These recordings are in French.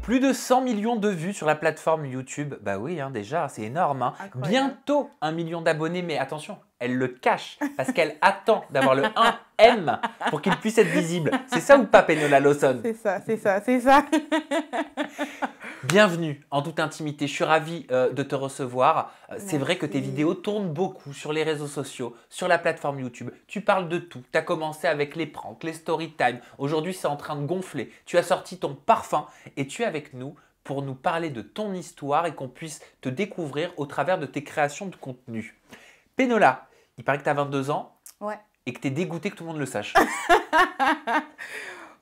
Plus de 100 millions de vues sur la plateforme YouTube. Bah oui, hein, déjà, c'est énorme. Hein. Incroyable. Bientôt 1 million d'abonnés, mais attention, elle le cache parce qu'elle attend d'avoir le 1M pour qu'il puisse être visible. C'est ça ou pas, Penola Lawson? C'est ça, c'est ça, c'est ça. Bienvenue en toute intimité, je suis ravi de te recevoir. C'est vrai que tes Merci. vidéos tournent beaucoup sur les réseaux sociaux, sur la plateforme YouTube. Tu parles de tout. Tu as commencé avec les pranks, les story time. Aujourd'hui, c'est en train de gonfler. Tu as sorti ton parfum et tu es avec nous pour nous parler de ton histoire et qu'on puisse te découvrir au travers de tes créations de contenu. Penola, il paraît que tu as 22 ans Ouais. et que tu es dégoûtée que tout le monde le sache.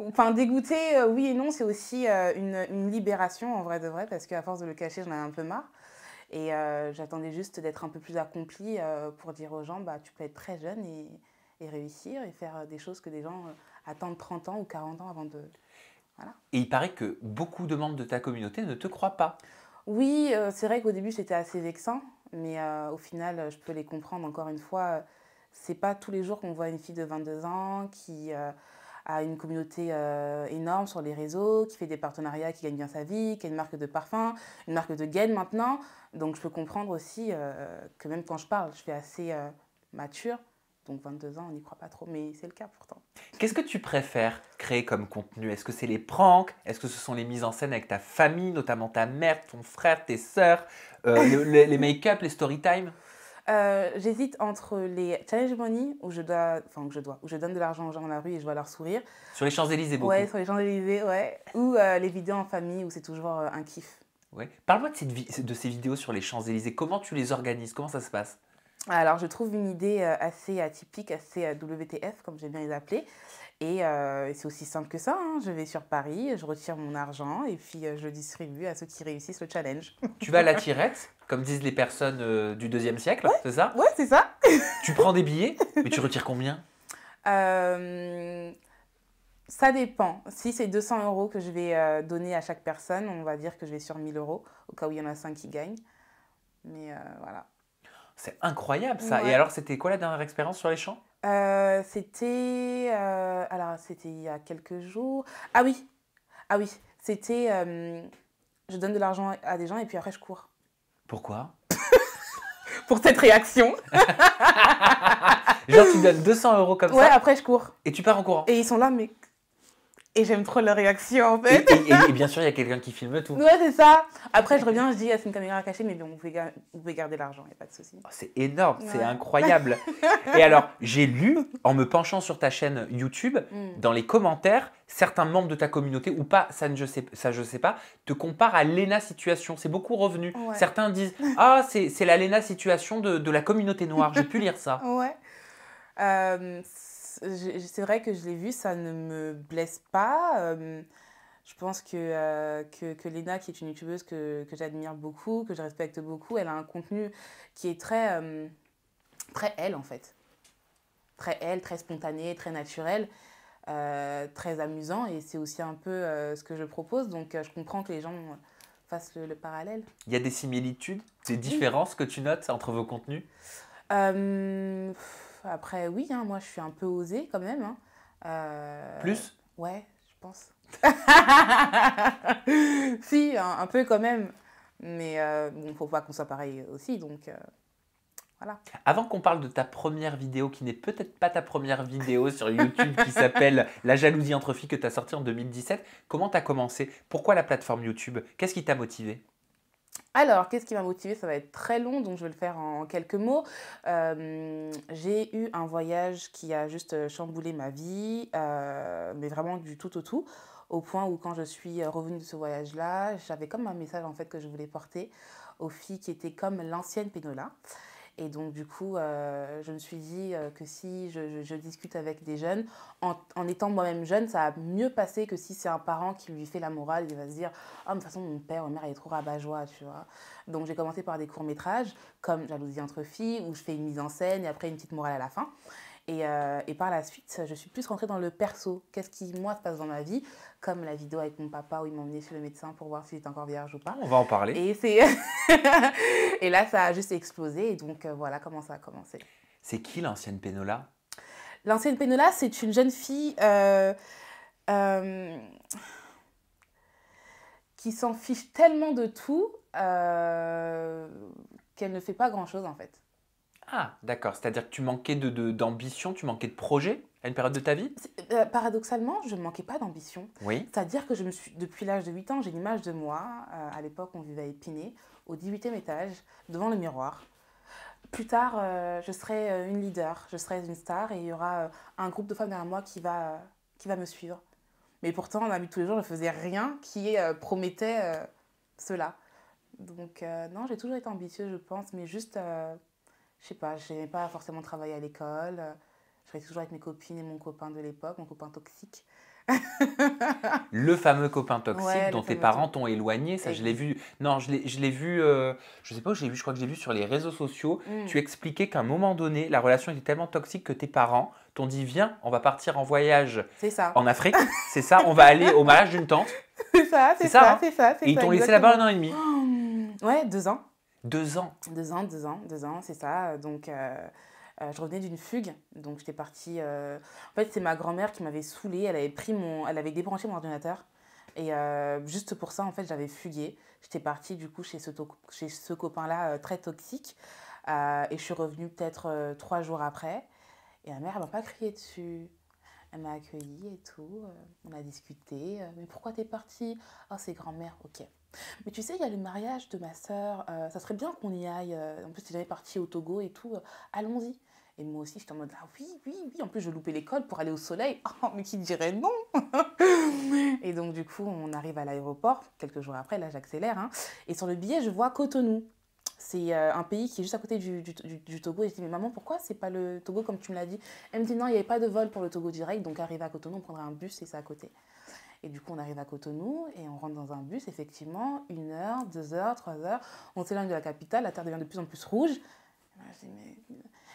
Enfin, dégoûter, oui et non, c'est aussi une libération en vrai de vrai, parce qu'à force de le cacher, j'en avais un peu marre. Et j'attendais juste d'être un peu plus accomplie pour dire aux gens, bah, tu peux être très jeune et réussir et faire des choses que des gens attendent 30 ans ou 40 ans avant de... Voilà. Et il paraît que beaucoup de membres de ta communauté ne te croient pas. Oui, c'est vrai qu'au début, c'était assez vexant, mais au final, je peux les comprendre. Encore une fois, c'est pas tous les jours qu'on voit une fille de 22 ans qui a une communauté énorme sur les réseaux, qui fait des partenariats, qui gagne bien sa vie, qui a une marque de parfum, une marque de gaine maintenant. Donc je peux comprendre aussi que même quand je parle, je suis assez mature. Donc 22 ans, on n'y croit pas trop, mais c'est le cas pourtant. Qu'est-ce que tu préfères créer comme contenu? Est-ce que c'est les pranks? Est-ce que ce sont les mises en scène avec ta famille, notamment ta mère, ton frère, tes sœurs, les make-up, les story time? J'hésite entre les challenge money où où je donne de l'argent aux gens dans la rue et je vois leur sourire. Sur les Champs-Élysées beaucoup. Ouais, sur les Champs-Élysées, ouais. Ou les vidéos en famille où c'est toujours un kiff. Ouais. Parle-moi de ces vidéos sur les Champs-Élysées. Comment tu les organises? Comment ça se passe? Alors, je trouve une idée assez atypique, assez WTF, comme j'aime bien les appeler. Et c'est aussi simple que ça, hein. Je vais sur Paris, je retire mon argent et puis je le distribue à ceux qui réussissent le challenge. Tu vas à la tirette, comme disent les personnes du 2e siècle, c'est ça? Ouais, c'est ça. Tu prends des billets, mais tu retires combien? Euh, Ça dépend. Si c'est 200 euros que je vais donner à chaque personne, on va dire que je vais sur 1000 euros, au cas où il y en a 5 qui gagnent. Mais voilà. C'est incroyable ça. Et Ouais. alors, c'était quoi la dernière expérience sur les champs? C'était il y a quelques jours. Ah oui, c'était je donne de l'argent à des gens et puis après je cours. Pourquoi? Pour cette réaction. Genre, tu donnes 200 euros comme Ouais, ça après je cours. et tu pars en courant. Et ils sont là, mais. Et j'aime trop leur réaction en Et, fait. et bien sûr, il y a quelqu'un qui filme tout. Ouais, c'est ça. Après, je reviens, je dis, ah, c'est une caméra cachée, mais bon, vous pouvez garder l'argent, il n'y a pas de souci. Oh, c'est énorme, c'est Ouais. incroyable. Et alors, j'ai lu, en me penchant sur ta chaîne YouTube, dans les commentaires, certains membres de ta communauté, ou pas, je sais pas, te comparent à Léna Situation. C'est beaucoup revenu. Ouais. Certains disent, ah, c'est la Léna Situation de la communauté noire. J'ai pu lire ça. Ouais. C'est vrai que je l'ai vu, ça ne me blesse pas. Je pense que Léna, qui est une youtubeuse que j'admire beaucoup, que je respecte beaucoup, elle a un contenu qui est très elle en fait. Très elle, très spontané, très naturel, très amusant. Et c'est aussi un peu ce que je propose. Donc je comprends que les gens fassent le parallèle. Il y a des similitudes, des différences que tu notes entre vos contenus? Après, oui, hein, moi je suis un peu osée quand même. Hein. Plus? Ouais, je pense. Si, un peu quand même. Mais bon, faut pas qu'on soit pareil aussi, donc voilà. Avant qu'on parle de ta première vidéo, qui n'est peut-être pas ta première vidéo sur YouTube, qui s'appelle La jalousie entre filles, que tu as sortie en 2017, comment tu as commencé? Pourquoi la plateforme YouTube? Qu'est-ce qui t'a motivé? Alors, qu'est-ce qui m'a motivée? Ça va être très long, donc je vais le faire en quelques mots. J'ai eu un voyage qui a juste chamboulé ma vie, mais vraiment du tout au tout, au point où quand je suis revenue de ce voyage-là, j'avais comme un message en fait que je voulais porter aux filles qui étaient comme l'ancienne Penola. Et donc, du coup, je me suis dit que si je discute avec des jeunes, en étant moi-même jeune, ça va mieux passer que si c'est un parent qui lui fait la morale. Il va se dire, ah, mais de toute façon, mon père, ma mère, elle est trop rabat-joie, tu vois. Donc, j'ai commencé par des courts-métrages, comme Jalousie entre filles, où je fais une mise en scène et après une petite morale à la fin. Et par la suite, je suis plus rentrée dans le perso. Qu'est-ce qui, moi, se passe dans ma vie? Comme la vidéo avec mon papa où il m'a emmenée chez le médecin pour voir si j'étais encore vierge ou pas. On va en parler. Et là, ça a juste explosé. Et donc, voilà comment ça a commencé. C'est qui l'ancienne Penola? L'ancienne Penola, c'est une jeune fille qui s'en fiche tellement de tout qu'elle ne fait pas grand-chose en fait. Ah, d'accord. C'est-à-dire que tu manquais d'ambition, tu manquais de projet à une période de ta vie? Paradoxalement, je ne manquais pas d'ambition. Oui. C'est-à-dire que depuis l'âge de 8 ans, j'ai une image de moi. À l'époque, on vivait à Épinay, au 18e étage, devant le miroir. Plus tard, je serai une leader, je serai une star et il y aura un groupe de femmes derrière moi qui va me suivre. Mais pourtant, dans la vie de tous les jours, je ne faisais rien qui promettait cela. Donc, non, j'ai toujours été ambitieuse, je pense, mais juste, je sais pas, je n'aimais pas forcément travailler à l'école. Je restais toujours avec mes copines et mon copain de l'époque, mon copain toxique. Le fameux copain toxique Ouais, le dont tes fameux parents toxique. t'ont éloigné, ça je l'ai vu. Non, je l'ai vu, je sais pas où je l'ai vu, je crois que je l'ai vu sur les réseaux sociaux. Tu expliquais qu'à un moment donné, la relation était tellement toxique que tes parents t'ont dit viens, on va partir en voyage C'est ça. en Afrique, c'est ça, on va aller au mariage d'une tante. C'est ça, C'est c'est ça, ça, hein. c'est ça, c'est Et ils ça, t'ont laissé là-bas exactement. 1 an et demi. Ouais, 2 ans. 2 ans. 2 ans, c'est ça. Donc, je revenais d'une fugue. Donc, j'étais partie. En fait, c'est ma grand-mère qui m'avait saoulée. Elle avait débranché mon ordinateur. Et juste pour ça, en fait, j'avais fugué. J'étais partie, du coup, chez ce copain-là très toxique. Et je suis revenue peut-être 3 jours après. Et ma mère, elle m'a pas crié dessus. Elle m'a accueillie et tout. On a discuté. Mais pourquoi t'es partie? Oh, c'est grand-mère, ok. Mais tu sais, il y a le mariage de ma sœur. Ça serait bien qu'on y aille. En plus, si j'avais parti au Togo et tout. Allons-y. Et moi aussi, j'étais en mode, ah oui, oui, oui. En plus, je loupais l'école pour aller au soleil. Oh, mais qui dirait non? Et donc, du coup, on arrive à l'aéroport. Quelques jours après, là, j'accélère. Hein. Et sur le billet, je vois Cotonou. C'est un pays qui est juste à côté du Togo. Et je dis, mais maman, pourquoi c'est pas le Togo comme tu me l'as dit? Elle me dit, non, il n'y avait pas de vol pour le Togo direct. Donc, arrivé à Cotonou, on prendra un bus et c'est à côté. Et du coup, on arrive à Cotonou et on rentre dans un bus, effectivement, 1 heure, 2 heures, 3 heures. On s'éloigne de la capitale, la terre devient de plus en plus rouge. Je dis, mais...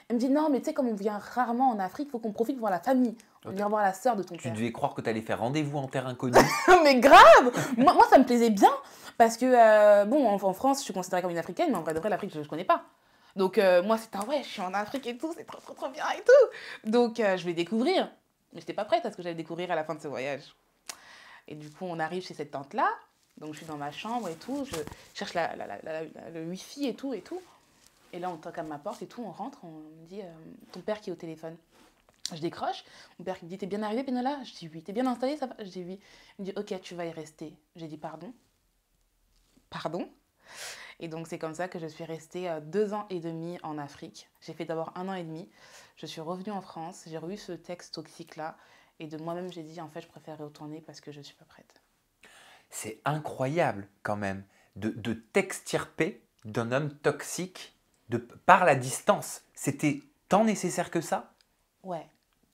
Elle me dit, non, mais tu sais, comme on vient rarement en Afrique, il faut qu'on profite pour voir la famille. On vient voir la sœur de ton Tu père. devais croire que tu allais faire rendez-vous en terre inconnue. Mais grave moi, ça me plaisait bien, parce que, bon, en France, je suis considérée comme une Africaine, mais en vrai de vrai, l'Afrique, je ne connais pas. Donc, moi, c'était, ouais, je suis en Afrique et tout, c'est trop, trop, trop bien et tout. Donc, je vais découvrir. Mais je n'étais pas prête à ce que j'allais découvrir à la fin de ce voyage. Et du coup, on arrive chez cette tante-là. Donc, je suis dans ma chambre et tout. Je cherche le wifi et tout et tout. Et là, on toque à ma porte et tout. On rentre. On me dit, ton père qui est au téléphone. Je décroche. Mon père qui me dit, t'es bien arrivée, Penola? Je dis oui. T'es bien installée, ça va? Je dis oui. Il me dit, ok, tu vas y rester. J'ai dit, pardon? Pardon? Et donc, c'est comme ça que je suis restée 2 ans et demi en Afrique. J'ai fait d'abord 1 an et demi. Je suis revenue en France. J'ai revu ce texte toxique-là. Et de moi-même, j'ai dit, en fait, je préfère retourner parce que je ne suis pas prête. C'est incroyable quand même de t'extirper d'un homme toxique par la distance. C'était tant nécessaire que ça? Ouais,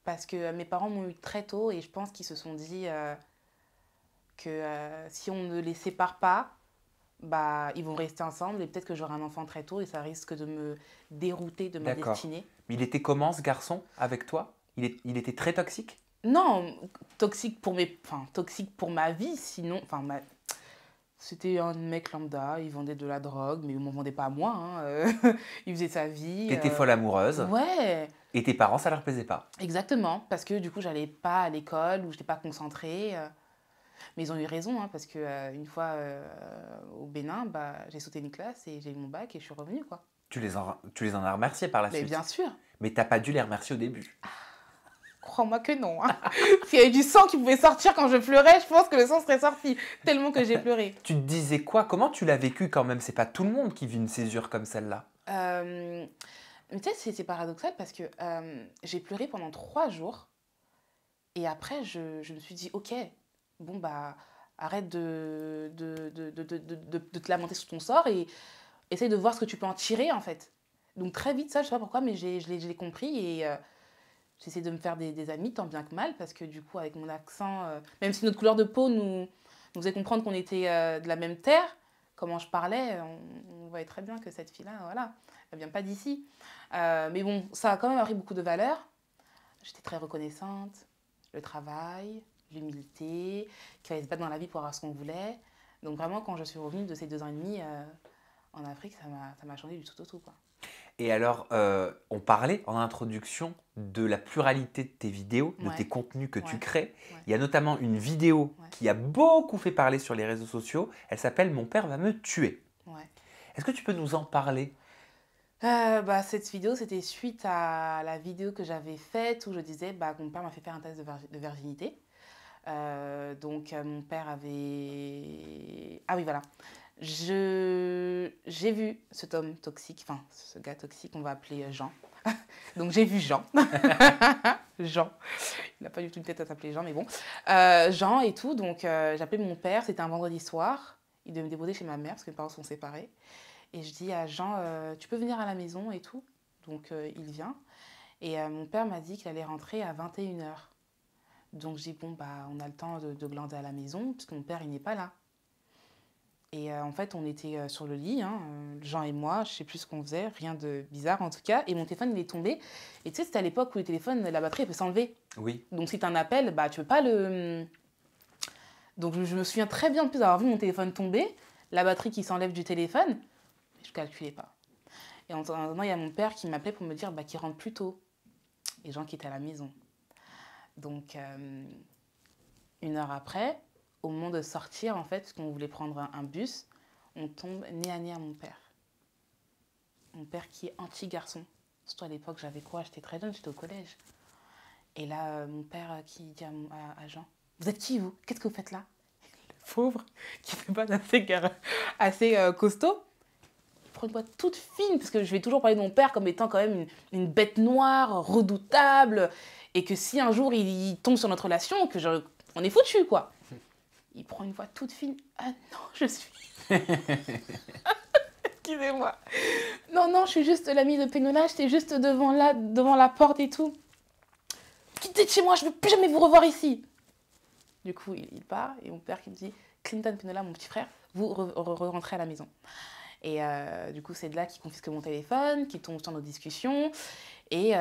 parce que mes parents m'ont eu très tôt et je pense qu'ils se sont dit que si on ne les sépare pas, bah, ils vont rester ensemble et peut-être que j'aurai un enfant très tôt et ça risque de me dérouter de ma D'accord. destinée. Mais il était comment ce garçon avec toi? Il était très toxique? Non, toxique pour ma vie, sinon, c'était un mec lambda, il vendait de la drogue, mais il ne m'en vendait pas à moi, hein, il faisait sa vie. T'étais folle amoureuse Ouais, et tes parents, ça leur plaisait pas. exactement, parce que du coup, j'allais pas à l'école ou je n'étais pas concentrée. Mais ils ont eu raison, hein, parce que une fois au Bénin, bah, j'ai sauté une classe et j'ai eu mon bac et je suis revenue, quoi. Tu les en as remerciés par la Mais suite. bien sûr, Mais t'as pas dû les remercier au début. crois-moi que non. Hein. S'il y avait du sang qui pouvait sortir quand je pleurais, je pense que le sang serait sorti, tellement que j'ai pleuré. Tu te disais quoi? Comment tu l'as vécu quand même? C'est pas tout le monde qui vit une césure comme celle-là. Mais tu sais, c'est paradoxal parce que j'ai pleuré pendant 3 jours et après, je me suis dit, ok, bon, bah, arrête de te lamenter sur ton sort et essaye de voir ce que tu peux en tirer, en fait. Donc très vite, ça, je sais pas pourquoi, mais je l'ai compris et j'essaie de me faire des amis, tant bien que mal, parce que du coup, avec mon accent, même si notre couleur de peau nous faisait comprendre qu'on était de la même terre, comment je parlais, on voyait très bien que cette fille-là, voilà, elle vient pas d'ici. Mais bon, ça a quand même appris beaucoup de valeurs. J'étais très reconnaissante, le travail, l'humilité, qu'il fallait se battre dans la vie pour avoir ce qu'on voulait. Donc vraiment, quand je suis revenue de ces 2 ans et demi en Afrique, ça m'a changé du tout au tout, quoi. Et alors, on parlait en introduction de la pluralité de tes vidéos, de tes Ouais, contenus que tu ouais, crées. ouais, Il y a notamment une vidéo ouais, qui a beaucoup fait parler sur les réseaux sociaux. Elle s'appelle Mon père va me tuer. ouais. Est-ce que tu peux nous en parler? Bah, cette vidéo, c'était suite à la vidéo que j'avais faite où je disais bah, que mon père m'a fait faire un test de virginité. Mon père avait... Ah oui, voilà. J'ai vu cet homme toxique, enfin, ce gars toxique, on va appeler Jean. Donc, j'ai vu Jean. Jean. Il n'a pas du tout une tête à s'appeler Jean, mais bon. Jean et tout. Donc, j'ai appelé mon père. C'était un vendredi soir. Il devait me déposer chez ma mère parce que mes parents sont séparés. Et je dis à Jean, tu peux venir à la maison et tout. Donc, il vient. Et mon père m'a dit qu'il allait rentrer à 21h. Donc, je dis, bon, bah, on a le temps de glander à la maison, parce que mon père, il n'est pas là. Et en fait, on était sur le lit, hein, Jean et moi, je sais plus ce qu'on faisait, rien de bizarre en tout cas. Et mon téléphone, il est tombé. Et tu sais, c'était à l'époque où le téléphone, la batterie, elle peut s'enlever. Oui. Donc, si tu as un appel, bah, tu peux pas le... Donc, je me souviens très bien de plus d'avoir vu mon téléphone tomber, la batterie qui s'enlève du téléphone, mais je ne calculais pas. Et en attendant, il y a mon père qui m'appelait pour me dire bah, qu'il rentre plus tôt. Et Jean qui était à la maison. Donc, 1 heure après, au moment de sortir, en fait, parce qu'on voulait prendre un bus, on tombe nez à nez à mon père. Mon père qui est anti-garçon. Surtout à l'époque, j'avais quoi? J'étais très jeune, j'étais au collège. Et là, mon père qui dit à Jean, vous êtes qui, vous? Qu'est-ce que vous faites là? Le pauvre, qui fait pas assez costaud, il prend une voix toute fine, parce que je vais toujours parler de mon père comme étant quand même une bête noire, redoutable, et que si un jour il tombe sur notre relation, on est foutu, quoi. Il prend une voix toute fine. Ah non, je suis... Excusez-moi. Non, non, je suis juste l'amie de Pénola, j'étais juste devant la porte et tout. Quittez de chez moi, je ne veux plus jamais vous revoir ici. Du coup, il part, et mon père qui me dit, Clinton Pénola, mon petit frère, vous rentrez à la maison. Et du coup, c'est de là qu'il confisque mon téléphone, qu'il tombe sur nos discussions, et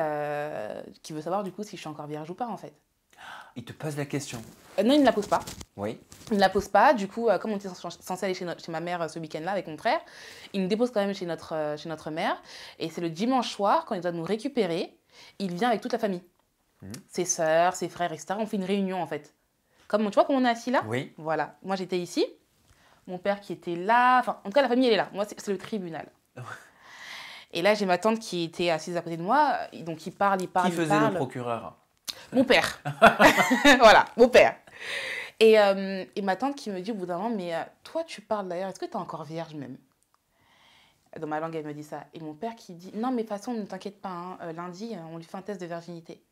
qui veut savoir du coup si je suis encore vierge ou pas, en fait. Il te pose la question. Non, il ne me la pose pas. Oui. Il ne la pose pas. Du coup, comme on était censé aller chez ma mère ce week-end-là avec mon frère, il nous dépose quand même chez notre mère. Et c'est le dimanche soir, quand il doit nous récupérer, il vient avec toute la famille. Ses sœurs, ses frères, etc. On fait une réunion, en fait. Tu vois, comme on est assis là. Oui. Voilà. Moi, j'étais ici. Mon père qui était là. Enfin, en tout cas, la famille, elle est là. Moi, c'est le tribunal. Et là, j'ai ma tante qui était assise à côté de moi. Donc, il parle. Qui faisait le procureur? Mon père. Voilà, mon père. Et ma tante qui me dit au bout d'un moment, mais toi, tu parles d'ailleurs, est-ce que tu es encore vierge même? Dans ma langue, elle me dit ça. Et mon père qui dit, non, mais de toute façon, ne t'inquiète pas, hein, lundi, on lui fait un test de virginité.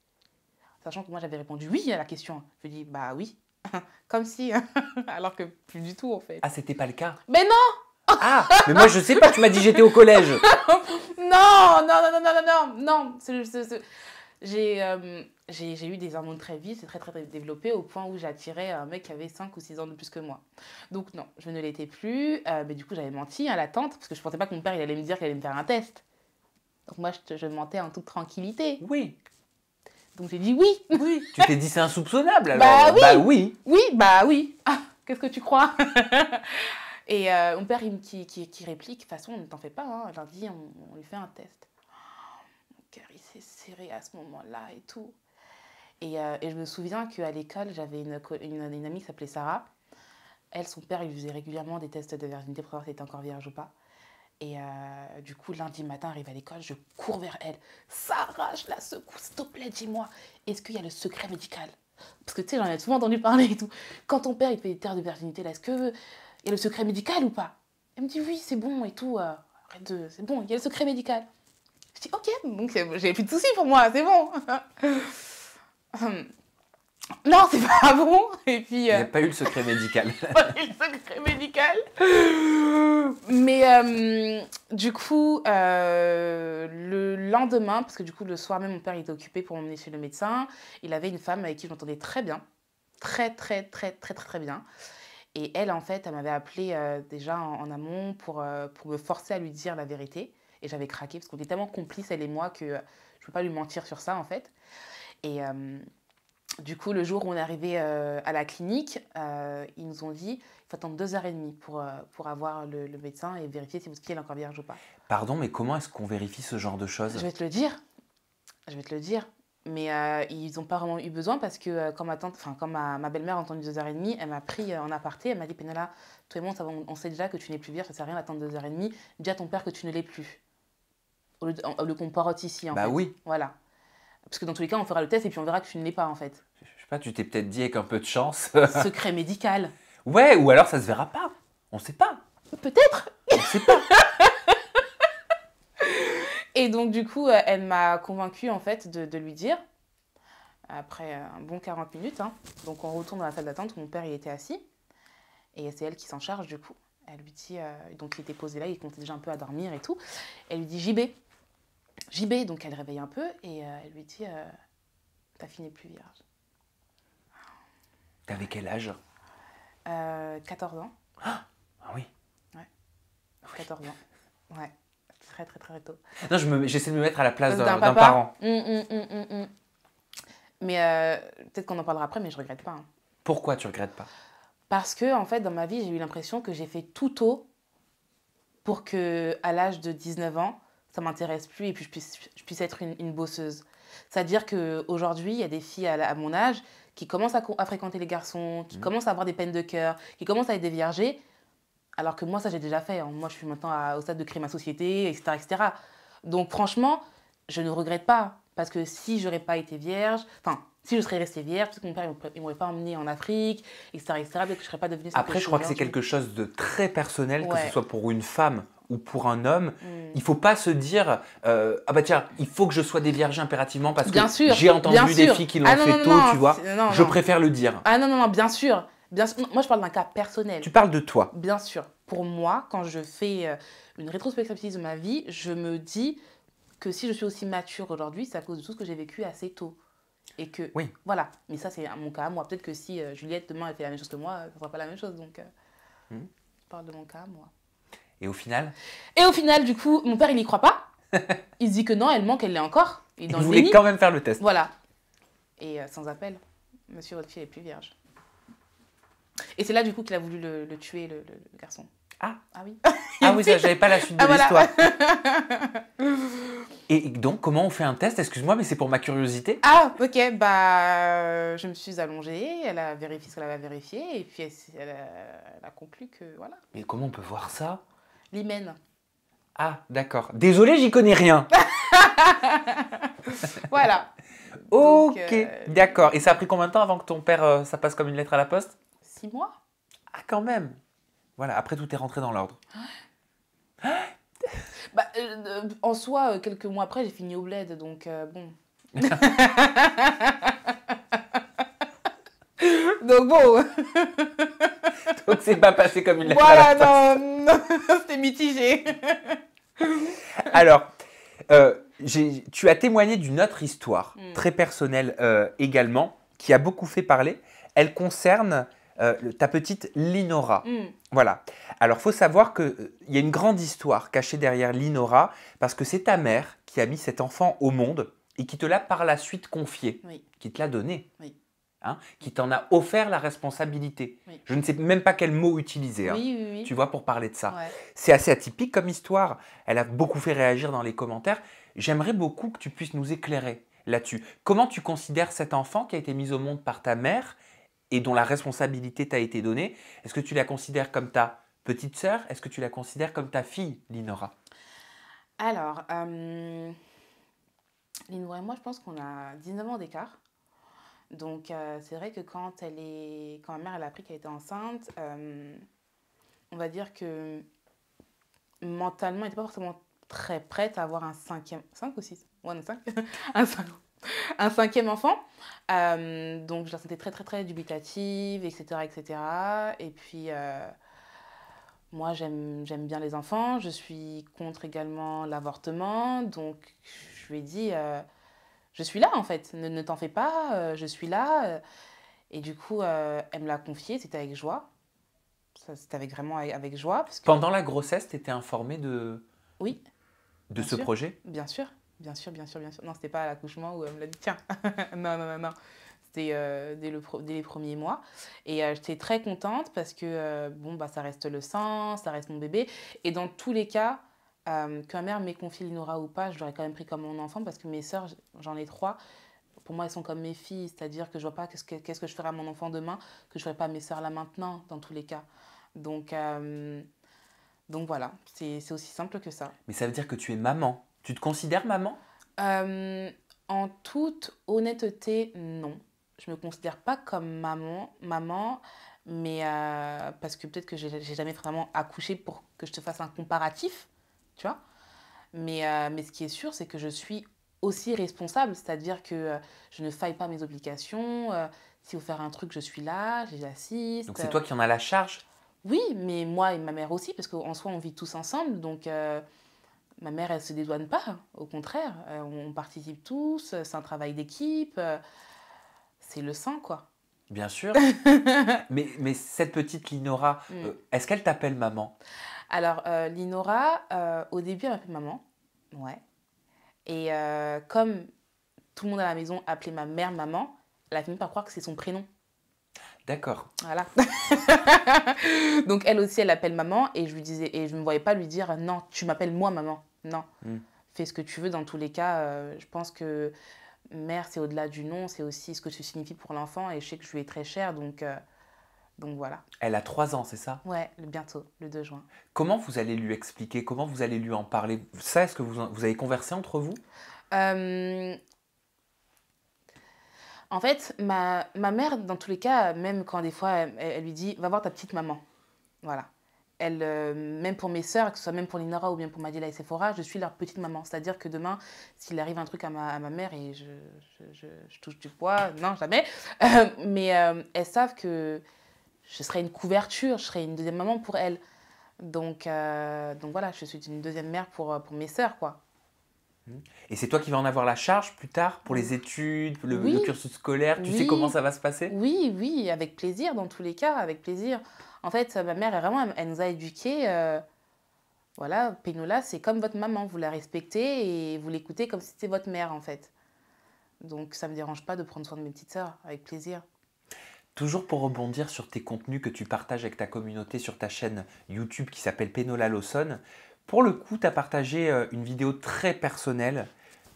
Sachant que moi, j'avais répondu oui à la question. Je lui dis, bah oui. Comme si, alors que plus du tout, en fait. Ah, c'était pas le cas? Mais non! Ah, mais moi, je sais pas, tu m'as dit j'étais au collège. Non, non, non, non, non, non, non, non. J'ai eu des hormones très vite, c'est très, très, très développé au point où j'attirais un mec qui avait 5 ou 6 ans de plus que moi. Donc non, je ne l'étais plus. Mais du coup, j'avais menti à la tante parce que je pensais pas que mon père il allait me dire qu'il allait me faire un test. Donc moi, je mentais en toute tranquillité. Oui. Donc j'ai dit oui. Oui. Tu t'es dit c'est insoupçonnable alors? Bah oui. Bah oui. Oui, bah oui. Ah, qu'est-ce que tu crois? Et mon père qui réplique, de toute façon, ne t'en fais pas, hein. Lundi, on lui fait un test. Mon cœur, il s'est serré à ce moment-là et tout. Et je me souviens qu'à l'école, j'avais une amie qui s'appelait Sarah. Elle, son père, il faisait régulièrement des tests de virginité pour savoir si elle était encore vierge ou pas. Et du coup, lundi matin, arrive à l'école, je cours vers elle. Sarah, je la secoue, s'il te plaît, dis-moi, est-ce qu'il y a le secret médical? Parce que tu sais, j'en ai souvent entendu parler et tout. Quand ton père, il te fait des tests de virginité, là, est-ce qu'il y a le secret médical ou pas? Elle me dit oui, c'est bon et tout. C'est bon, il y a le secret médical. Je dis ok, donc j'ai plus de soucis pour moi, c'est bon. Non, c'est pas bon. Et puis, Il n'y a pas eu le secret médical. pas eu le secret médical. Mais du coup, le lendemain, parce que du coup, le soir même, mon père était occupé pour m'emmener chez le médecin. Il avait une femme avec qui je m'entendais très bien. Très, très, très, très, très, très bien. Et elle, en fait, elle m'avait appelé déjà en amont pour me forcer à lui dire la vérité. Et j'avais craqué parce qu'on était tellement complices, elle et moi, que je ne peux pas lui mentir sur ça, en fait. Et Du coup, le jour où on est arrivé à la clinique, ils nous ont dit il faut attendre 2h30 pour avoir le médecin et vérifier si votre fille est encore vierge ou pas. Pardon, mais comment est-ce qu'on vérifie ce genre de choses? Je vais te le dire. Je vais te le dire. Mais ils n'ont pas vraiment eu besoin parce que quand ma belle-mère a entendu 2h30, elle m'a pris en aparté, elle m'a dit Pénéla, toi et moi, on sait déjà que tu n'es plus vierge, ça ne sert à rien d'attendre 2h30. Dis à ton père que tu ne l'es plus. Au lieu qu'on parote ici, en fait. Bah oui. Voilà. Parce que dans tous les cas, on fera le test et puis on verra que tu ne l'es pas, en fait. Je sais pas, tu t'es peut-être dit avec un peu de chance. Secret médical. Ouais, ou alors ça se verra pas. On sait pas. Peut-être. On sait pas. Et donc, du coup, elle m'a convaincue, en fait, de lui dire. Après un bon 40 minutes, hein. Donc, on retourne dans la salle d'attente où mon père il était assis. Et c'est elle qui s'en charge, du coup. Elle lui dit... donc, il était posé là, il comptait déjà un peu à dormir et tout. Elle lui dit JB. JB. Donc, elle réveille un peu et elle lui dit ta fille n'est plus vierge. T'avais quel âge? 14 ans. Ah oui. Ouais. 14 ans. Ouais. Très, très, très tôt. Non, j'essaie de me mettre à la place D'un d'un papa. parent. Mais peut-être qu'on en parlera après, mais je regrette pas. Hein. Pourquoi tu regrettes pas? Parce que, en fait, dans ma vie, j'ai eu l'impression que j'ai fait tout tôt pour que, à l'âge de 19 ans, ça m'intéresse plus et puis je puisse être une bosseuse. C'est-à-dire qu'aujourd'hui, il y a des filles à mon âge qui commencent à fréquenter les garçons, qui commencent à avoir des peines de cœur, qui commencent à être déviergées, alors que moi, ça, j'ai déjà fait. Hein. Moi, je suis maintenant au stade de créer ma société, etc., etc. Donc, franchement, je ne regrette pas. Parce que si je n'aurais pas été vierge, enfin, si je serais restée vierge, peut-être que mon père ne m'aurait pas emmenée en Afrique, etc., etc., peut-être que je ne serais pas devenue... Après, je crois que c'est quelque chose de très personnel, que Ouais. ce soit pour une femme ou pour un homme. Il ne faut pas se dire ah bah tiens, il faut que je sois déviergée impérativement parce Bien que sûr, j'ai entendu bien des sûr. filles qui l'ont Ah non, fait non, tôt, non, tu vois. non, Je non. préfère le dire. Ah non, non, non, bien sûr. Bien sûr. Moi, je parle d'un cas personnel. Tu parles de toi. Bien sûr. Pour moi, quand je fais une rétrospective de ma vie, je me dis que si je suis aussi mature aujourd'hui, c'est à cause de tout ce que j'ai vécu assez tôt. Et que, Oui. voilà. Mais ça, c'est mon cas à moi. Peut-être que si Juliette, demain, elle fait la même chose que moi, ça ne sera pas la même chose. Donc, je parle de mon cas à moi. Et au final, Et au final, du coup, mon père, il n'y croit pas. Il se dit que non, elle manque, elle l'est encore. Il est il dans le voulait déni. quand même faire le test. Voilà. Et sans appel, monsieur, votre fille est plus vierge. Et c'est là, du coup, qu'il a voulu le tuer, le garçon. Ah. Ah oui. Ah oui, ça, j'avais pas la suite de voilà. l'histoire. Et donc, comment on fait un test? Excuse-moi, mais c'est pour ma curiosité. Ah, ok. Bah, je me suis allongée, elle a vérifié ce qu'elle avait à vérifier, et puis elle a conclu que, voilà. Mais comment on peut voir ça? L'hymen. Ah, d'accord. Désolé, j'y connais rien. Voilà. Ok, Donc, d'accord. Et ça a pris combien de temps avant que ton père, ça passe comme une lettre à la poste? 6 mois. Ah, quand même. Voilà, après tout est rentré dans l'ordre. Bah, en soi, quelques mois après, j'ai fini au bled, donc bon. Donc bon. Donc c'est pas passé comme une lettre à Voilà, la poste. non, c'était mitigé. Alors, tu as témoigné d'une autre histoire, très personnelle également, qui a beaucoup fait parler. Elle concerne ta petite Linora. Voilà. Alors, il faut savoir qu'il y a une grande histoire cachée derrière Linora, parce que c'est ta mère qui a mis cet enfant au monde et qui te l'a par la suite confié, Oui. qui te l'a donné, Oui. hein, qui t'en a offert la responsabilité. Oui. Je ne sais même pas quel mot utiliser, hein, Oui, oui, oui. tu vois, pour parler de ça. Ouais. C'est assez atypique comme histoire. Elle a beaucoup fait réagir dans les commentaires. J'aimerais beaucoup que tu puisses nous éclairer là-dessus. Comment tu considères cet enfant qui a été mis au monde par ta mère et dont la responsabilité t'a été donnée? Est-ce que tu la considères comme ta petite sœur? Est-ce que tu la considères comme ta fille, Linora? Alors, Linora et moi, je pense qu'on a 19 ans d'écart. Donc, c'est vrai que quand ma mère elle a appris qu'elle était enceinte, on va dire que mentalement, elle n'était pas forcément très prête à avoir un cinquième... 5 ou 6? Ouais, on est 5. un cinquième enfant. Donc, je la sentais très, très, très dubitative, etc., etc. Et puis, moi, j'aime bien les enfants. Je suis contre également l'avortement. Donc, je lui ai dit... je suis là, en fait. Ne t'en fais pas, je suis là. Et du coup, elle me l'a confié. C'était avec joie. C'était vraiment avec joie. Parce que... Pendant la grossesse, tu étais informée Oui. de ce sûr. projet? Bien sûr. Bien sûr, bien sûr, bien sûr. Non, c'était pas à l'accouchement où elle me l'a dit, tiens. Non. C'était dès les premiers mois. Et j'étais très contente parce que bon, bah, ça reste le sang, ça reste mon bébé. Et dans tous les cas, que ma mère m'ait confié Linora ou pas, je l'aurais quand même pris comme mon enfant parce que mes sœurs, j'en ai trois. Pour moi, elles sont comme mes filles. C'est-à-dire que je vois pas qu'est-ce que je ferai à mon enfant demain que je ferai pas à mes sœurs là maintenant, dans tous les cas. Donc, euh, donc voilà, c'est aussi simple que ça. Mais ça veut dire que tu es maman. Tu te considères maman? Euh, En toute honnêteté, non. Je me considère pas comme maman, mais parce que peut-être que j'ai jamais vraiment accouché pour que je te fasse un comparatif, tu vois. Mais ce qui est sûr, c'est que je suis aussi responsable, c'est-à-dire que je ne faille pas mes obligations. S'il faut faire un truc, je suis là, Donc j'assiste. c'est toi qui en as la charge? Oui, mais moi et ma mère aussi, parce qu'en soi, on vit tous ensemble, donc ma mère, elle se dédouane pas, au contraire, on participe tous, c'est un travail d'équipe, c'est le sang, quoi. Bien sûr. Mais cette petite Linora, Mm. est-ce qu'elle t'appelle maman? Alors, Linora, au début, elle m'appelle maman, ouais. Et comme tout le monde à la maison appelait ma mère maman, elle a fini par croire que c'est son prénom. D'accord. Voilà. Donc elle aussi, elle l'appelle maman et je me voyais pas lui dire non, tu m'appelles moi maman. Non, Hmm. fais ce que tu veux dans tous les cas. Je pense que mère, c'est au-delà du nom, c'est aussi ce que tu signifies pour l'enfant et je sais que je lui ai très cher, donc voilà. Elle a 3 ans, c'est ça? Ouais, bientôt, le 2 juin. Comment vous allez lui expliquer? Comment vous allez lui en parler? Ça, est-ce que vous avez conversé entre vous? Euh, En fait, ma mère, dans tous les cas, même quand des fois, elle lui dit, va voir ta petite maman. Voilà. Elle, même pour mes sœurs, que ce soit même pour Linora ou bien pour Madila et Sephora, je suis leur petite maman. C'est-à-dire que demain, s'il arrive un truc à ma mère et je touche du poids, non, jamais, mais elles savent que je serai une couverture, je serai une deuxième maman pour elles. Donc voilà, je suis une deuxième mère pour mes sœurs, quoi. Et c'est toi qui vas en avoir la charge plus tard pour les études, le Oui, cursus scolaire? Tu sais comment oui, ça va se passer? oui, oui, avec plaisir, dans tous les cas, avec plaisir. En fait, ma mère, elle nous a éduqués. Voilà, Pénola, c'est comme votre maman, vous la respectez et vous l'écoutez comme si c'était votre mère, en fait. Donc, ça ne me dérange pas de prendre soin de mes petites sœurs, avec plaisir. Toujours pour rebondir sur tes contenus que tu partages avec ta communauté sur ta chaîne YouTube qui s'appelle Penola Lawson, pour le coup, tu as partagé une vidéo très personnelle.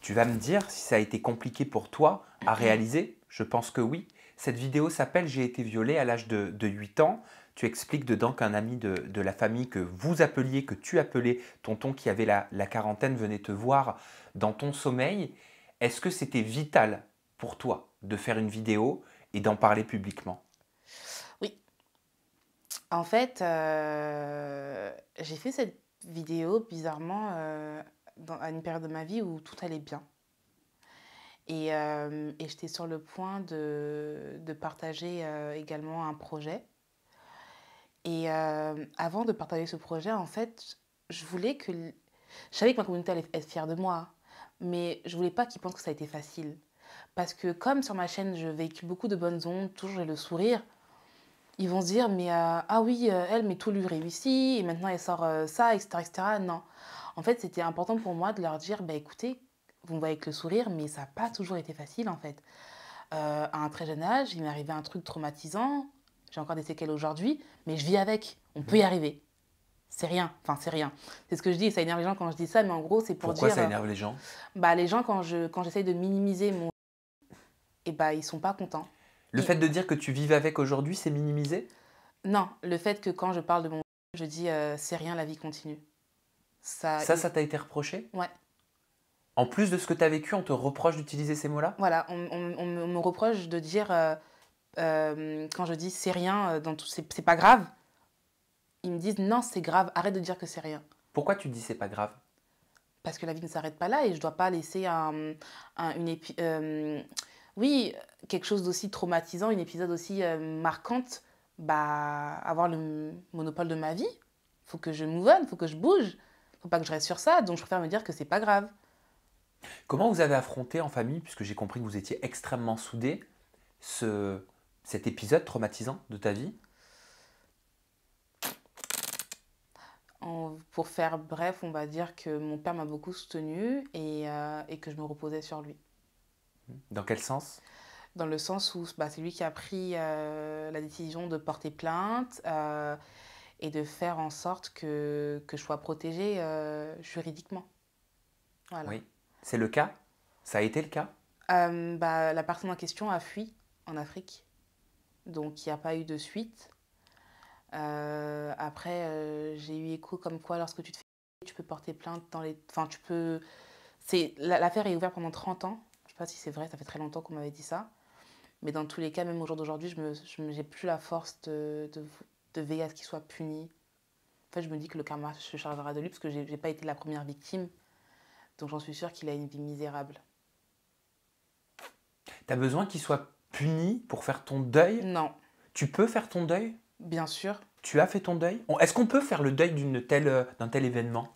Tu vas me dire si ça a été compliqué pour toi à réaliser. Je pense que oui. Cette vidéo s'appelle J'ai été violée à l'âge de 8 ans. Tu expliques dedans qu'un ami de la famille que vous appeliez, que tu appelais tonton qui avait la quarantaine, venait te voir dans ton sommeil. Est-ce que c'était vital pour toi de faire une vidéo et d'en parler publiquement? Oui, en fait, j'ai fait cette vidéo, bizarrement, à une période de ma vie où tout allait bien. Et j'étais sur le point de partager également un projet. Et avant de partager ce projet, en fait, je voulais que... Je savais que ma communauté allait être fière de moi, mais je voulais pas qu'ils pensent que ça a été facile. Parce que comme sur ma chaîne, je véhicule beaucoup de bonnes ondes, toujours j'ai le sourire, ils vont se dire, mais ah oui, elle, mais tout lui réussit, et maintenant elle sort ça, etc., etc. Non. En fait, c'était important pour moi de leur dire, bah écoutez, vous me voyez avec le sourire, mais ça n'a pas toujours été facile, en fait. À un très jeune âge, il m'est arrivé un truc traumatisant, j'ai encore des séquelles aujourd'hui, mais je vis avec, on peut y arriver. C'est rien, enfin c'est rien. C'est ce que je dis, ça énerve les gens quand je dis ça, mais en gros c'est pour Pourquoi dire, ça énerve les gens? bah les gens quand j'essaye de minimiser et bah ils sont pas contents. Le Ils- fait de dire que tu vives avec aujourd'hui, c'est minimisé? Non, le fait que quand je parle de mon, je dis c'est rien, la vie continue. Ça, Ça t'a été reproché? ouais, En plus de ce que tu as vécu, on te reproche d'utiliser ces mots-là? voilà, on me reproche de dire quand je dis c'est rien, dans tout, c'est pas grave. Ils me disent non, c'est grave, arrête de dire que c'est rien. Pourquoi tu dis c'est pas grave? Parce que la vie ne s'arrête pas là et je ne dois pas laisser oui, quelque chose d'aussi traumatisant, une épisode aussi marquante, bah, avoir le monopole de ma vie. Faut que je move on, faut que je bouge. Faut pas que je reste sur ça, donc je préfère me dire que c'est pas grave. Comment vous avez affronté en famille, puisque j'ai compris que vous étiez extrêmement soudés, ce, cet épisode traumatisant de ta vie? Pour faire bref, on va dire que mon père m'a beaucoup soutenue et que je me reposais sur lui. Dans quel sens? dans le sens où bah, c'est lui qui a pris la décision de porter plainte et de faire en sorte que je sois protégée juridiquement. Voilà. Oui. C'est le cas? Ça a été le cas? Bah, la personne en question a fui en Afrique, donc il n'y a pas eu de suite. Après, j'ai eu écho comme quoi lorsque tu te fais tu peux porter plainte dans les... Enfin, tu peux... L'affaire est ouverte pendant 30 ans. Je ne sais pas si c'est vrai, ça fait très longtemps qu'on m'avait dit ça. Mais dans tous les cas, même au jour d'aujourd'hui, j'ai plus la force de veiller à ce qu'il soit puni. En fait, je me dis que le karma se chargera de lui parce que j'ai pas été la première victime. Donc j'en suis sûre qu'il a une vie misérable. T'as besoin qu'il soit puni pour faire ton deuil? Non, Tu peux faire ton deuil? bien sûr. Tu as fait ton deuil? Est-ce qu'on peut faire le deuil d'un tel événement?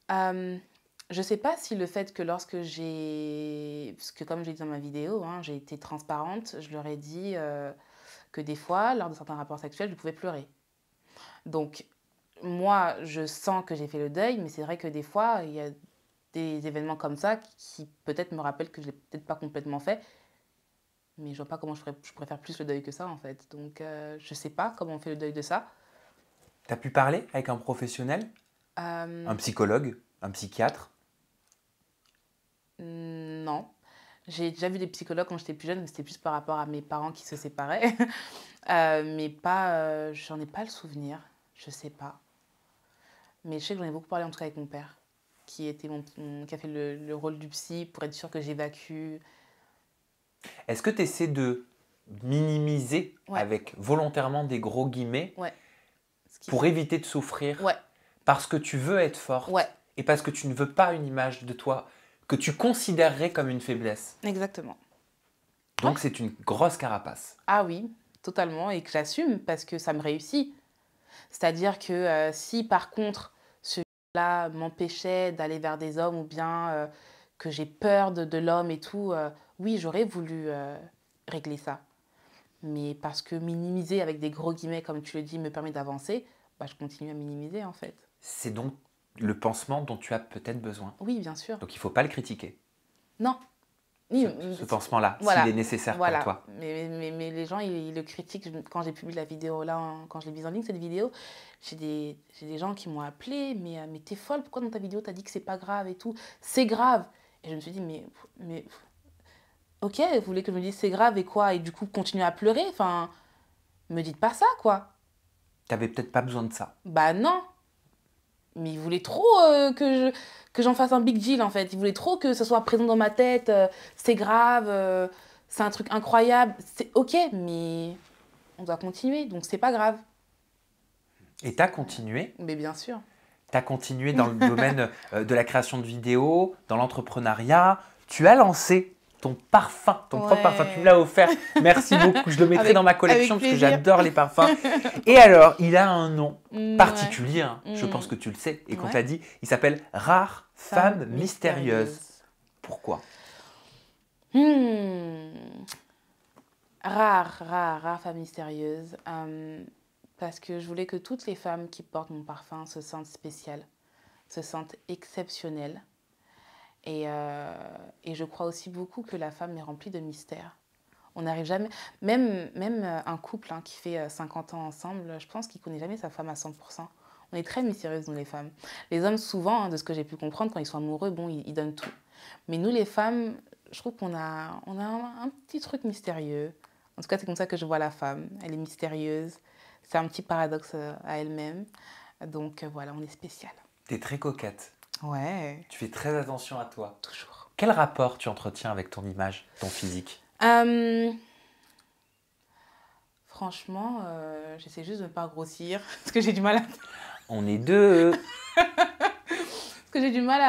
Je sais pas si le fait que lorsque j'ai... Parce que comme j'ai dit dans ma vidéo, hein, j'ai été transparente, je leur ai dit que des fois, lors de certains rapports sexuels, je pouvais pleurer. Donc, moi, je sens que j'ai fait le deuil, mais c'est vrai que des fois, il y a des événements comme ça qui peut-être me rappellent que je ne l'ai peut-être pas complètement fait, mais je vois pas comment je pourrais faire plus le deuil que ça, en fait. Donc, je sais pas comment on fait le deuil de ça. T'as pu parler avec un professionnel? Euh, Un psychologue? Un psychiatre? non. J'ai déjà vu des psychologues quand j'étais plus jeune, mais c'était plus par rapport à mes parents qui se séparaient. Mais pas, j'en ai pas le souvenir, je sais pas. Mais je sais que j'en ai beaucoup parlé en tout cas avec mon père, qui a fait le rôle du psy pour être sûr que j'évacue. Est-ce que tu essaies de minimiser Ouais, avec volontairement des gros guillemets ouais. pour éviter de souffrir Ouais, parce que tu veux être ouais, forte et parce que tu ne veux pas une image de toi que tu considérerais comme une faiblesse? exactement. Donc Ouais. c'est une grosse carapace. Ah oui, totalement, et que j'assume parce que ça me réussit. C'est-à-dire que si par contre celui-là m'empêchait d'aller vers des hommes ou bien que j'ai peur de l'homme et tout, oui, j'aurais voulu régler ça. Mais parce que minimiser avec des gros guillemets, comme tu le dis, me permet d'avancer, bah, je continue à minimiser en fait. C'est donc le pansement dont tu as peut-être besoin. Oui, bien sûr. Donc il ne faut pas le critiquer, Non. Oui, ce pansement-là, s'il voilà, est nécessaire pour voilà. toi. Mais les gens, ils le critiquent. Quand j'ai publié la vidéo là, quand je l'ai mise en ligne, cette vidéo, j'ai des gens qui m'ont appelé, mais t'es folle, pourquoi dans ta vidéo t'as dit que c'est pas grave et tout? C'est grave. Et je me suis dit, mais ok, vous voulez que je me dise c'est grave et quoi? Et du coup, continuer à pleurer? Enfin, me dites pas ça, quoi. T'avais peut-être pas besoin de ça. Bah non. Mais ils voulaient trop que j'en fasse un big deal, en fait. Ils voulaient trop que ce soit présent dans ma tête. C'est grave, c'est un truc incroyable. C'est ok, mais on doit continuer, donc c'est pas grave. Et tu as continué. Mais bien sûr. Tu as continué dans le domaine de la création de vidéos, dans l'entrepreneuriat. Tu as lancé ton parfum, ton propre parfum. Tu me l'as offert. Merci beaucoup. Je le mettrai dans ma collection parce que j'adore les parfums. Et alors, il a un nom particulier. Hein. Je pense que tu le sais et qu'on te l'a dit. Il s'appelle Rare Femme Mystérieuse. Pourquoi? Rare femme mystérieuse. Parce que je voulais que toutes les femmes qui portent mon parfum se sentent spéciales, se sentent exceptionnelles. Et je crois aussi beaucoup que la femme est remplie de mystères. On n'arrive jamais... Même un couple qui fait 50 ans ensemble, je pense qu'il ne connaît jamais sa femme à 100%. On est très mystérieuses, nous, les femmes. Les hommes, souvent, de ce que j'ai pu comprendre, quand ils sont amoureux, bon, ils donnent tout. Mais nous, les femmes, je trouve qu'on a un petit truc mystérieux. En tout cas, c'est comme ça que je vois la femme. Elle est mystérieuse. C'est un petit paradoxe à elle-même. Donc voilà, on est spécial. T'es très coquette. Ouais. Tu fais très attention à toi. Toujours. Quel rapport tu entretiens avec ton image, ton physique? Franchement, j'essaie juste de ne pas grossir. Parce que j'ai du mal à... On est deux. Parce que j'ai du mal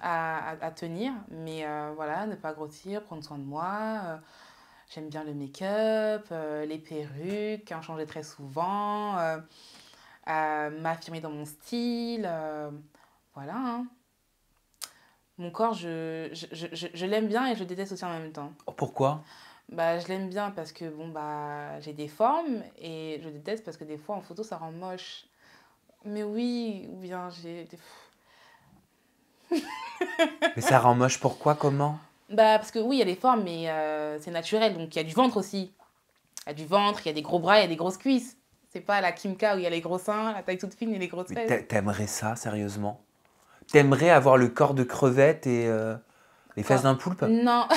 à tenir. Mais voilà, ne pas grossir, prendre soin de moi. J'aime bien le make-up, les perruques, en changer très souvent, m'affirmer dans mon style. Voilà. Hein. Mon corps, je l'aime bien et je le déteste aussi en même temps. Pourquoi? Bah, je l'aime bien parce que bon, bah, j'ai des formes et je déteste parce que des fois en photo ça rend moche. Mais oui, ou bien j'ai des... Mais ça rend moche pourquoi? Comment? Bah, parce que oui, il y a les formes, mais c'est naturel. Donc, il y a du ventre aussi. Il y a du ventre, il y a des gros bras, il y a des grosses cuisses. C'est pas la Kimka où il y a les gros seins, la taille toute fine et les grosses Mais fesses. t'aimerais ça, sérieusement? T'aimerais avoir le corps de crevette et les fesses Quoi? d'un poulpe? Non.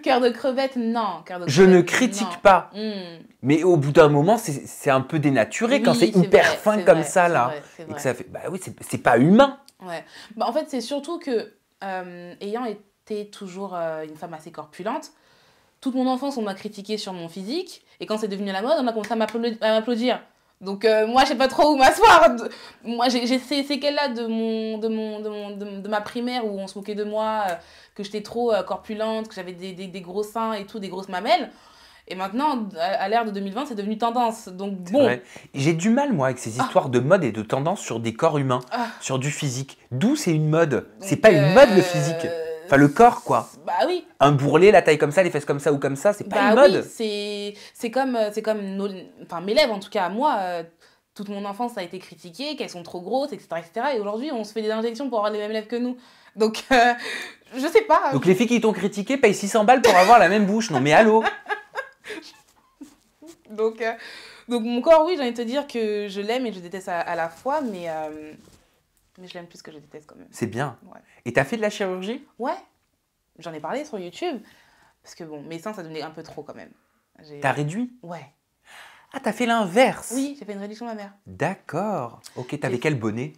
Cœur de crevette, non. Cœur de Je ne crevette, critique non. pas. Hmm. Mais au bout d'un moment, c'est un peu dénaturé quand c'est Oui, c'est hyper vrai, fin c'est comme vrai, ça, c'est là. vrai, c'est Et que vrai. ça fait. Bah oui, c'est pas humain. Ouais. Bah, en fait, c'est surtout que, ayant été toujours une femme assez corpulente, toute mon enfance, on m'a critiqué sur mon physique. Et quand c'est devenu la mode, on a commencé à m'applaudir. Donc, moi, je sais pas trop où m'asseoir. Moi, j'ai ces séquelles-là de ma primaire où on se moquait de moi, que j'étais trop corpulente, que j'avais des gros seins et tout, des grosses mamelles. Et maintenant, à l'ère de 2020, c'est devenu tendance. Donc, C'est bon. vrai. J'ai du mal, moi, avec ces Ah, histoires de mode et de tendance sur des corps humains, ah. sur du physique. D'où c'est une mode? C'est Donc, pas une mode, le physique. Enfin, le corps, quoi. bah oui. Un bourrelet, la taille comme ça, les fesses comme ça ou comme ça, c'est pas une Bah oui, mode. c'est comme enfin, mes lèvres, en tout cas, à moi, toute mon enfance a été critiquée, qu'elles sont trop grosses, etc., etc. Et aujourd'hui, on se fait des injections pour avoir les mêmes lèvres que nous. Donc, je sais pas. Donc les filles qui t'ont critiqué payent 600 balles pour avoir la même bouche. Non mais allô? Donc, donc mon corps, oui, j'ai envie de te dire que je l'aime et je le déteste à la fois, mais je l'aime plus que je déteste quand même. C'est bien. Ouais. Et t'as fait de la chirurgie? Ouais, j'en ai parlé sur YouTube, parce que bon, mes seins, ça devenait un peu trop quand même. T'as réduit? Ouais. Ah, t'as fait l'inverse? Oui, j'ai fait une réduction mammaire. D'accord. Ok, t'avais J'ai- quel bonnet?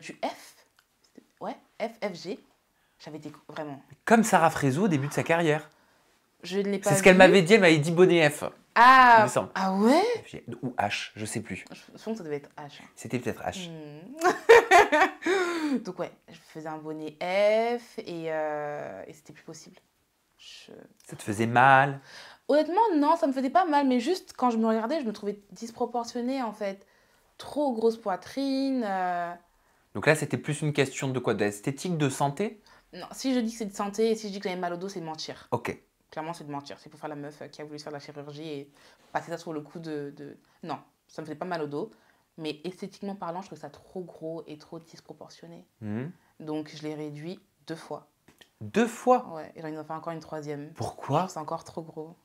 Du F. Ouais, FFG. J'avais des... Vraiment. Comme Sarah Frézou au début de sa carrière. Je ne l'ai pas C'est ce qu'elle vu. m'avait dit, elle m'avait dit bonnet F. Il Ah, me semble. ah ouais? Ou H, je sais plus. Je pense que ça devait être H. C'était peut-être H. Donc ouais, je faisais un bonnet F et c'était plus possible. Je- Ça te faisait mal? Honnêtement, non, ça me faisait pas mal, mais juste quand je me regardais, je me trouvais disproportionnée en fait. Trop grosse poitrine. Donc là, c'était plus une question de quoi? D'esthétique, de santé? Non, si je dis que c'est de santé et si je dis que j'avais mal au dos, c'est de mentir. Ok. Clairement, c'est de mentir. C'est pour faire la meuf qui a voulu faire de la chirurgie et passer ça sur le coup de... Non, ça me faisait pas mal au dos. Mais esthétiquement parlant, je trouve ça trop gros et trop disproportionné. Hmm. Donc, je l'ai réduit 2 fois. 2 fois? Ouais, et j'en ai fait encore une troisième. Pourquoi? C'est encore trop gros.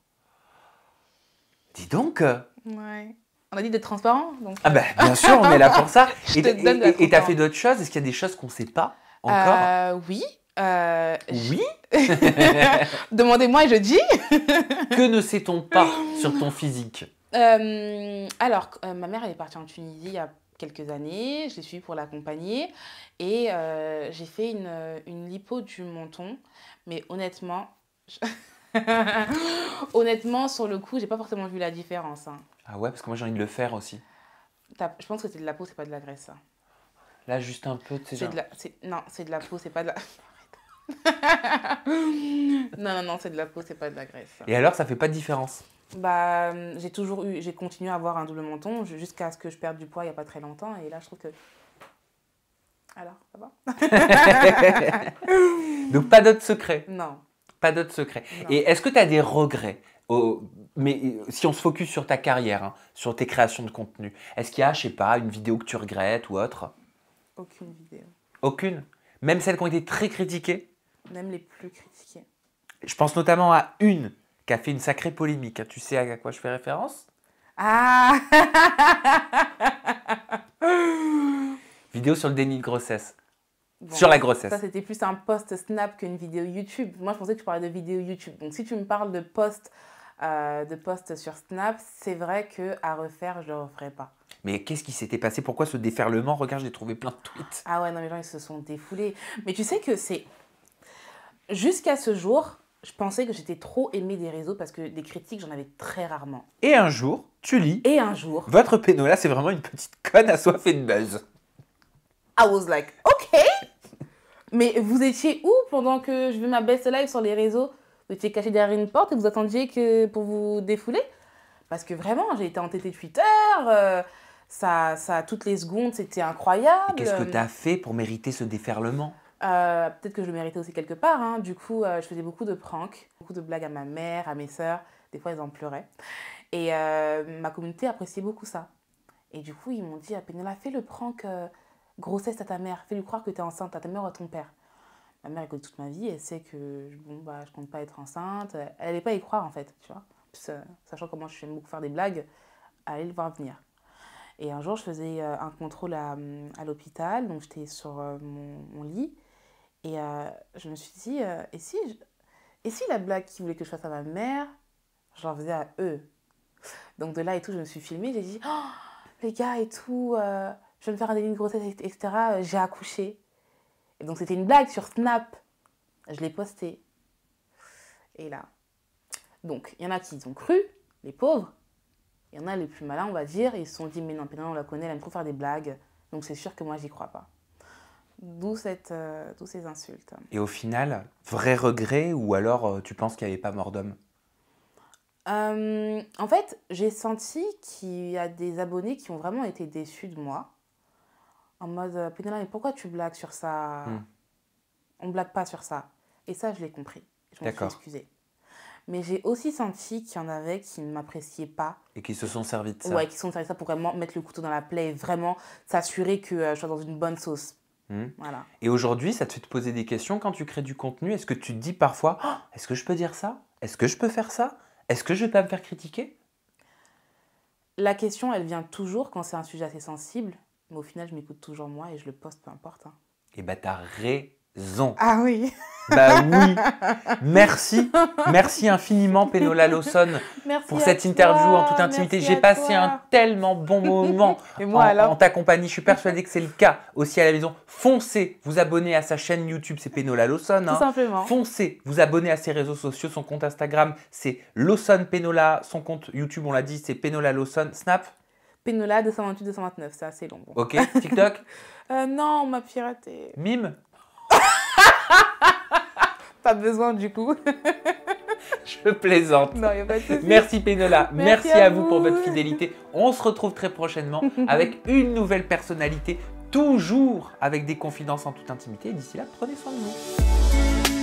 Dis donc. Ouais. On a dit d'être transparent, donc... Ah ben, bien sûr, on est là pour ça. Je te donne de la Et t'as transparence. fait d'autres choses? Est-ce qu'il y a des choses qu'on sait pas encore? Oui. Oui? Demandez-moi et je dis. Que ne sait-on pas sur ton physique? Alors, ma mère, elle est partie en Tunisie il y a quelques années. Je l'ai suivie pour l'accompagner. Et j'ai fait une lipo du menton. Mais honnêtement, honnêtement, sur le coup, j'ai pas forcément vu la différence. Hein. Ah ouais, parce que moi j'ai envie de le faire aussi. Je pense que c'est de la peau, c'est pas de la graisse. Ça. Là, juste un peu, tu sais, C'est genre... de la... Non, c'est de la peau, c'est pas de la... Arrête. Non, non, non, c'est de la peau, c'est pas de la graisse. Et alors, ça fait pas de différence? Bah, j'ai continué à avoir un double menton jusqu'à ce que je perde du poids il y a pas très longtemps. Et là, je trouve que... Alors, ça va? Donc, pas d'autres secrets? Non. Pas d'autres secrets. Non. Et est-ce que tu as des regrets? Mais si on se focus sur ta carrière, hein, sur tes créations de contenu, est-ce qu'il y a, je sais pas, une vidéo que tu regrettes ou autre? Aucune vidéo. Aucune? Même celles qui ont été très critiquées? Même les plus critiquées. Je pense notamment à une qui a fait une sacrée polémique. Tu sais à quoi je fais référence? Ah. Vidéo sur le déni de grossesse. Bon, Sur la grossesse. Ça, c'était plus un post Snap qu'une vidéo YouTube. Moi, je pensais que tu parlais de vidéo YouTube. Donc, si tu me parles de post sur Snap, c'est vrai qu'à refaire, je ne le referai pas. Mais qu'est-ce qui s'était passé? Pourquoi ce déferlement? Regarde, j'ai trouvé plein de tweets. Ah ouais, non, les gens, ils se sont défoulés. Mais tu sais que c'est... Jusqu'à ce jour, je pensais que j'étais trop aimée des réseaux parce que des critiques, j'en avais très rarement. Et un jour, tu lis. Et un jour, Votre pénola, c'est vraiment une petite conne assoiffée de buzz. I was like, ok. Mais vous étiez où pendant que je fais ma best live sur les réseaux? Vous étiez caché derrière une porte et vous attendiez pour vous défouler? Parce que vraiment, j'ai été entêtée Twitter. Ça, toutes les secondes, c'était incroyable. Et qu'est-ce que tu as fait pour mériter ce déferlement? Peut-être que je le méritais aussi quelque part. Hein. Du coup, je faisais beaucoup de pranks, beaucoup de blagues à ma mère, à mes sœurs. Des fois, elles en pleuraient. Et ma communauté appréciait beaucoup ça. Et du coup, ils m'ont dit, Pénéla, fais le prank grossesse à ta mère. Fais-lui croire que tu es enceinte à ta mère ou à ton père. Ma mère, elle connaît toute ma vie, elle sait que bon, bah, je compte pas être enceinte. Elle n'allait pas y croire, en fait, tu vois. Puis, sachant comment je j'aime beaucoup faire des blagues, elle allait le voir venir. Et un jour, je faisais un contrôle à l'hôpital, donc j'étais sur mon lit. Et je me suis dit, et si la blague qu'ils voulaient que je fasse à ma mère, je l'en faisais à eux. Donc de là et tout, je me suis filmée, j'ai dit, oh, les gars et tout, je vais me faire un délit de grossesse, etc. J'ai accouché. Et donc c'était une blague sur Snap. Je l'ai postée. Et là. Donc il y en a qui y ont cru, les pauvres. Il y en a les plus malins, on va dire. Ils se sont dit, mais non, Pénélope, on la connaît, elle aime trop faire des blagues. Donc c'est sûr que moi, j'y crois pas. D'où ces insultes. Et au final, vrai regret ou alors tu penses qu'il n'y avait pas mort d'homme? En fait, j'ai senti qu'il y a des abonnés qui ont vraiment été déçus de moi. En mode, Pénélope, mais pourquoi tu blagues sur ça? On blague pas sur ça. Et ça, je l'ai compris. Je m'en suis excusée. Mais j'ai aussi senti qu'il y en avait qui ne m'appréciaient pas. Et qui se sont servis de ça. Ouais, qui se sont servis de ça pour vraiment mettre le couteau dans la plaie et vraiment s'assurer que je sois dans une bonne sauce. Voilà. Et aujourd'hui, ça te fait te poser des questions quand tu crées du contenu? Est-ce que tu te dis parfois, oh, est-ce que je peux dire ça? Est-ce que je peux faire ça? Est-ce que je vais pas me faire critiquer? La question, elle vient toujours quand c'est un sujet assez sensible. Mais au final, je m'écoute toujours moi et je le poste, peu importe. Hein. Eh ben, t'as raison. Ah oui. Bah oui. Merci. Merci infiniment, Pénélope Lawson, pour cette interview en toute intimité. J'ai passé un tellement bon moment et moi, en ta compagnie. Je suis persuadée que c'est le cas aussi à la maison. Foncez vous abonner à sa chaîne YouTube, c'est Pénélope Lawson. Tout simplement. Foncez vous abonner à ses réseaux sociaux. Son compte Instagram, c'est Lawson Pénélope. Son compte YouTube, on l'a dit, c'est Pénélope Lawson. Snap Pénélope 228-229, c'est assez long. Bon. Ok. TikTok Non, on m'a piraté. Mime Pas besoin du coup. Je plaisante. Non, y a pas de souci. Merci Pénélope. Merci à vous pour votre fidélité. On se retrouve très prochainement avec une nouvelle personnalité, toujours avec des confidences en toute intimité. Et d'ici là, prenez soin de vous.